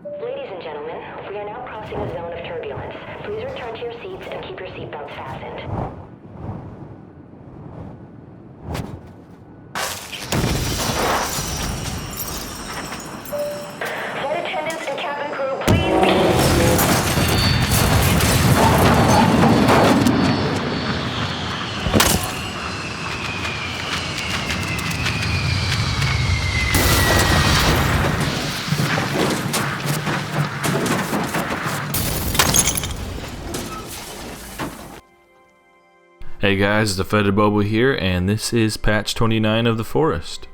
Ladies and gentlemen, we are now crossing a zone of turbulence. Please return to your seats and keep your seatbelts fastened. Flight attendants and cabin crew, please. Hey guys, the Feathered Bobo here, and this is patch 29 of the forest.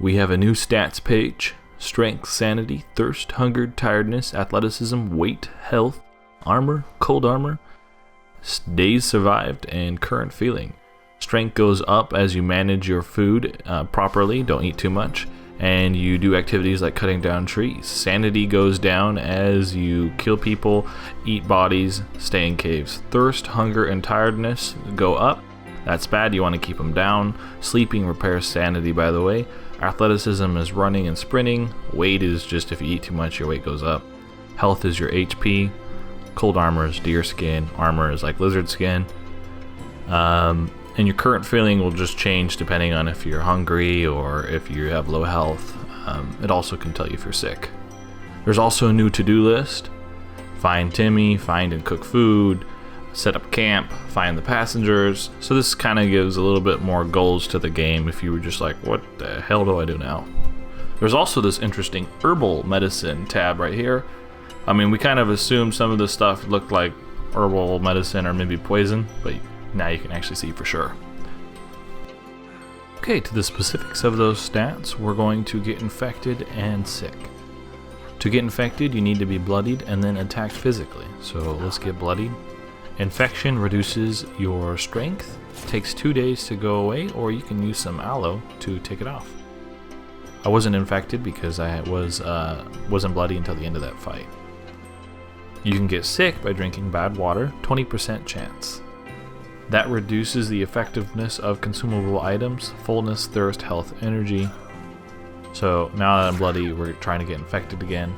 We have a new stats page: strength, sanity, thirst, hunger, tiredness, athleticism, weight, health, armor, cold armor, days survived, and current feeling. Strength goes up as you manage your food properly, don't eat too much, and you do activities like cutting down trees. Sanity goes down as you kill people, eat bodies, stay in caves. Thirst, hunger, and tiredness go up. That's bad, you want to keep them down. Sleeping repairs sanity, by the way. Athleticism is running and sprinting. Weight is just if you eat too much, your weight goes up. Health is your HP. Cold armor is deer skin. Armor is like lizard skin. And your current feeling will just change depending on if you're hungry or if you have low health. It also can tell you if you're sick. There's also a new to-do list. Find Timmy, find and cook food, set up camp, find the passengers. So this kind of gives a little bit more goals to the game if you were just like, what the hell do I do now? There's also this interesting herbal medicine tab right here. I mean, we kind of assumed some of this stuff looked like herbal medicine or maybe poison, but now you can actually see for sure. Okay, to the specifics of those stats, we're going to get infected and sick. To get infected, you need to be bloodied and then attacked physically. So let's get bloodied. Infection reduces your strength, takes 2 days to go away, or you can use some aloe to take it off. I wasn't infected because I wasn't bloody until the end of that fight. You can get sick by drinking bad water, 20% chance. That reduces the effectiveness of consumable items, fullness, thirst, health, energy. So now that I'm bloody, we're trying to get infected again.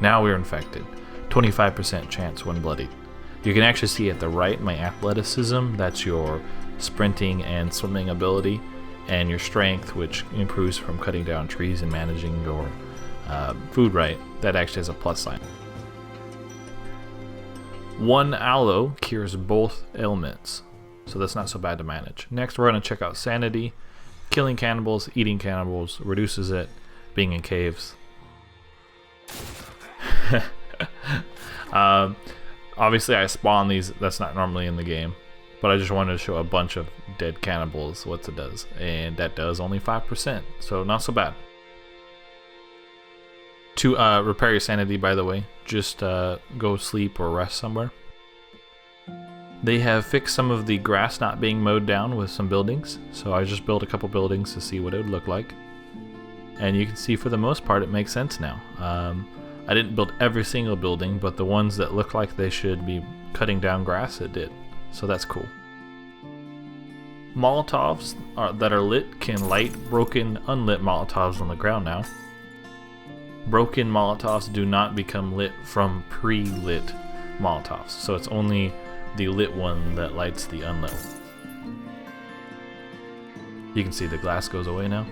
Now we're infected. 25% chance when bloodied. You can actually see at the right my athleticism, that's your sprinting and swimming ability, and your strength, which improves from cutting down trees and managing your food right. That actually has a plus sign. 1 aloe cures both ailments, so that's not so bad to manage. Next, we're going to check out sanity. Killing cannibals, eating cannibals, reduces it. Being in caves. Obviously, I spawn these. That's not normally in the game, but I just wanted to show a bunch of dead cannibals what it does, and that does only 5%, so not so bad. To repair your sanity, by the way, just go sleep or rest somewhere. They have fixed some of the grass not being mowed down with some buildings, so I just built a couple buildings to see what it would look like. And you can see for the most part it makes sense now. I didn't build every single building, but the ones that look like they should be cutting down grass, it did. So that's cool. Molotovs that are lit can light broken, unlit Molotovs on the ground now. Broken Molotovs do not become lit from pre-lit Molotovs, so it's only the lit one that lights the unlit. You can see the glass goes away now.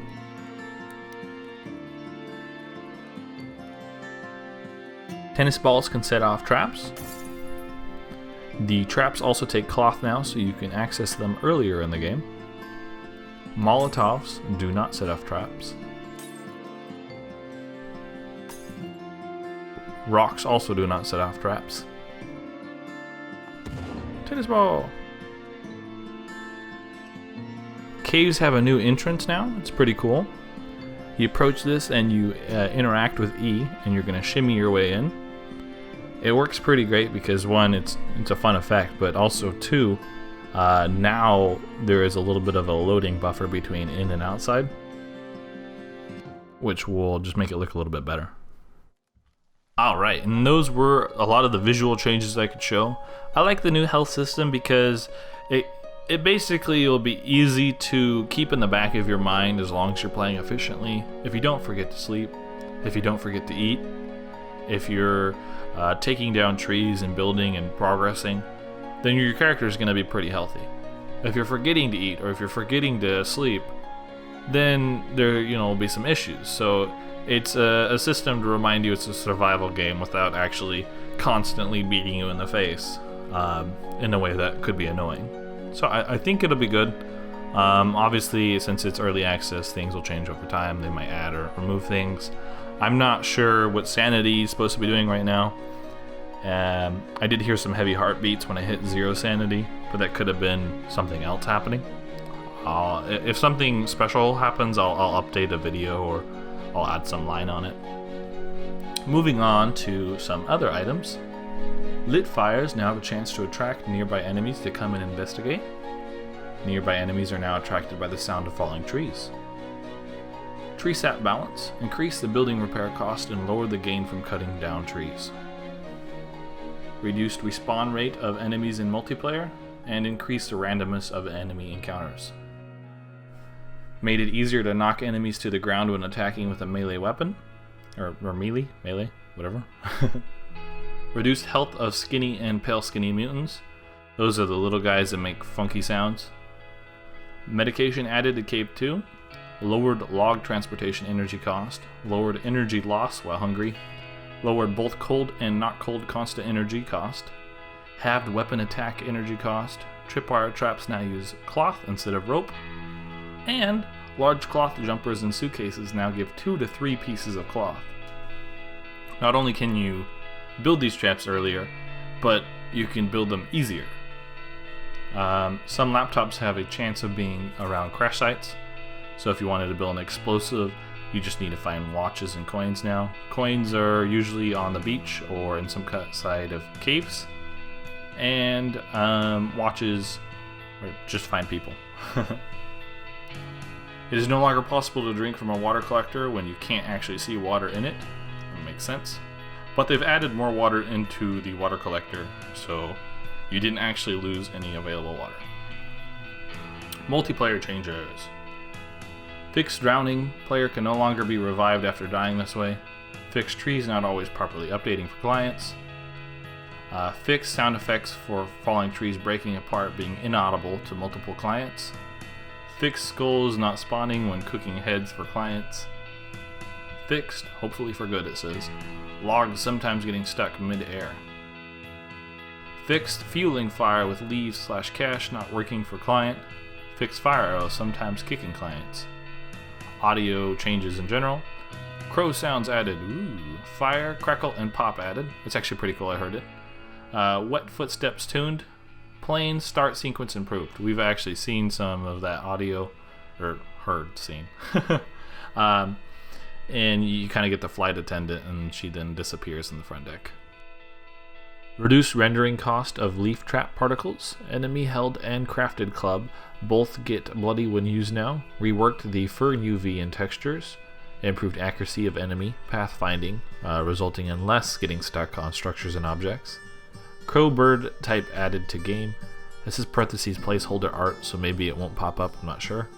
Tennis balls can set off traps. The traps also take cloth now, so you can access them earlier in the game. Molotovs do not set off traps. Rocks also do not set off traps. Tennis ball! Caves have a new entrance now. It's pretty cool. You approach this and you interact with E, and you're going to shimmy your way in. It works pretty great because, one, it's a fun effect, but also, two, now there is a little bit of a loading buffer between in and outside, which will just make it look a little bit better. Alright, and those were a lot of the visual changes I could show. I like the new health system because it basically will be easy to keep in the back of your mind as long as you're playing efficiently. If you don't forget to sleep, if you don't forget to eat, If you're taking down trees and building and progressing, then your character is going to be pretty healthy. If you're forgetting to eat or if you're forgetting to sleep, then there will be some issues. So it's a system to remind you it's a survival game without actually constantly beating you in the face in a way that could be annoying. So I think it'll be good. Obviously, since it's early access, things will change over time. They might add or remove things. I'm not sure what sanity is supposed to be doing right now. I did hear some heavy heartbeats when I hit 0 sanity, but that could have been something else happening. If something special happens, I'll update a video or I'll add some line on it. Moving on to some other items. Lit fires now have a chance to attract nearby enemies to come and investigate. Nearby enemies are now attracted by the sound of falling trees. Tree sap balance. Increase the building repair cost and lower the gain from cutting down trees. Reduced respawn rate of enemies in multiplayer, and increase the randomness of enemy encounters. Made it easier to knock enemies to the ground when attacking with a melee weapon. Or melee, whatever. Reduced health of skinny and pale skinny mutants. Those are the little guys that make funky sounds. Medication added to Cave 2. Lowered log transportation energy cost. Lowered energy loss while hungry. Lowered both cold and not cold constant energy cost. Halved weapon attack energy cost. Tripwire traps now use cloth instead of rope. And large cloth jumpers and suitcases now give 2 to 3 pieces of cloth. Not only can you build these traps earlier, but you can build them easier. Some laptops have a chance of being around crash sites, so if you wanted to build an explosive, you just need to find watches and coins now. Coins are usually on the beach or in some cut side of caves, and watches are just find people. It is no longer possible to drink from a water collector when you can't actually see water in it. That makes sense. But they've added more water into the water collector, so you didn't actually lose any available water. Multiplayer changes. Fixed drowning. Player can no longer be revived after dying this way. Fixed trees not always properly updating for clients. Fixed sound effects for falling trees breaking apart being inaudible to multiple clients. Fixed skulls not spawning when cooking heads for clients. Fixed, hopefully for good it says, logs sometimes getting stuck mid-air. Fixed fueling fire with leaves/cache not working for client. Fixed fire arrows sometimes kicking clients. Audio changes in general. Crow sounds added. Ooh. Fire, crackle, and pop added. It's actually pretty cool, I heard it. Wet footsteps tuned. Plane start sequence improved. We've actually seen some of that audio, or seen. And you kind of get the flight attendant, and she then disappears in the front deck. Reduced rendering cost of leaf trap particles. Enemy held and crafted club both get bloody when used now. Reworked the fur UV and textures. Improved accuracy of enemy pathfinding, resulting in less getting stuck on structures and objects. Crow bird type added to game. This is parentheses placeholder art, so maybe it won't pop up, I'm not sure.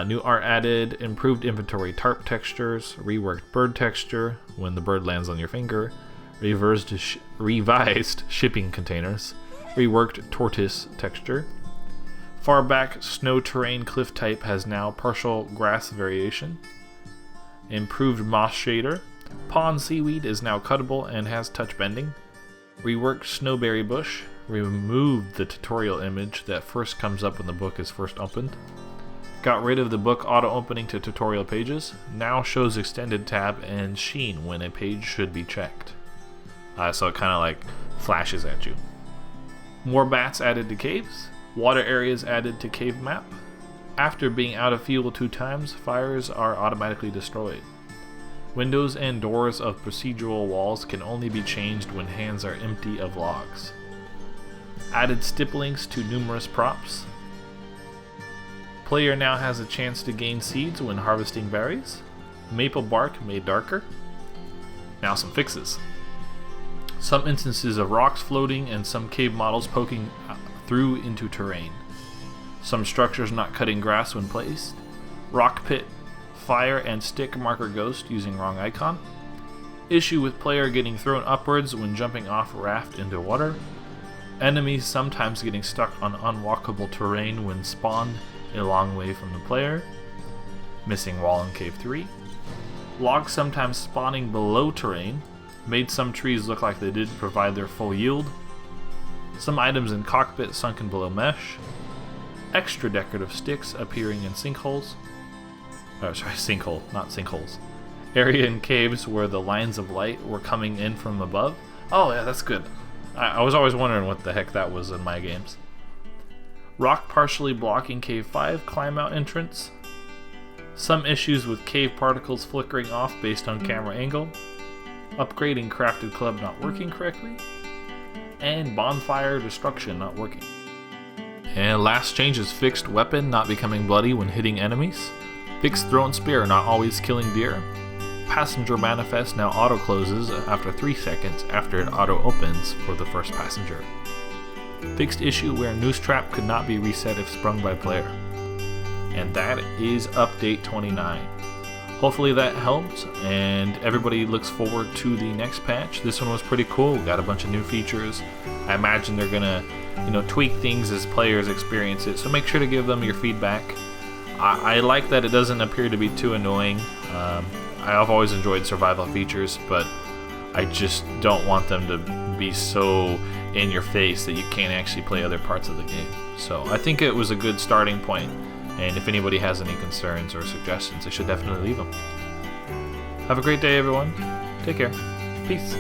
New art added, improved inventory tarp textures, reworked bird texture when the bird lands on your finger, revised shipping containers, reworked tortoise texture. Far back snow terrain cliff type has now partial grass variation. Improved moss shader. Pond seaweed is now cuttable and has touch bending. Reworked snowberry bush. Removed the tutorial image that first comes up when the book is first opened. Got rid of the book auto-opening to tutorial pages. Now shows extended tab and sheen when a page should be checked. So it kind of like flashes at you. More bats added to caves. Water areas added to cave map. After being out of fuel 2 times, fires are automatically destroyed. Windows and doors of procedural walls can only be changed when hands are empty of logs. Added stipplings to numerous props. Player now has a chance to gain seeds when harvesting berries. Maple bark made darker. Now some fixes. Some instances of rocks floating and some cave models poking through into terrain. Some structures not cutting grass when placed. Rock pit, fire and stick marker ghost using wrong icon. Issue with player getting thrown upwards when jumping off raft into water. Enemies sometimes getting stuck on unwalkable terrain when spawned a long way from the player. Missing wall in Cave 3. Logs sometimes spawning below terrain. Made some trees look like they didn't provide their full yield. Some items in cockpit sunken below mesh. Extra decorative sticks appearing in sinkholes. Sinkhole, not sinkholes. Area in caves where the lines of light were coming in from above. Oh yeah, that's good. I was always wondering what the heck that was in my games. Rock partially blocking Cave 5 climb out entrance. Some issues with cave particles flickering off based on camera angle. Upgrading crafted club not working correctly. And bonfire destruction not working. And last change is fixed weapon not becoming bloody when hitting enemies. Fixed thrown spear not always killing deer. Passenger manifest now auto closes after 3 seconds after it auto opens for the first passenger. Fixed issue where noose trap could not be reset if sprung by player. And that is update 29. Hopefully that helped, and everybody looks forward to the next patch. This one was pretty cool. Got a bunch of new features. I imagine they're gonna, tweak things as players experience it. So make sure to give them your feedback. I like that it doesn't appear to be too annoying. I've always enjoyed survival features, but I just don't want them to be so in your face that you can't actually play other parts of the game. So I think it was a good starting point. And if anybody has any concerns or suggestions, they should definitely leave them. Have a great day, everyone. Take care. Peace.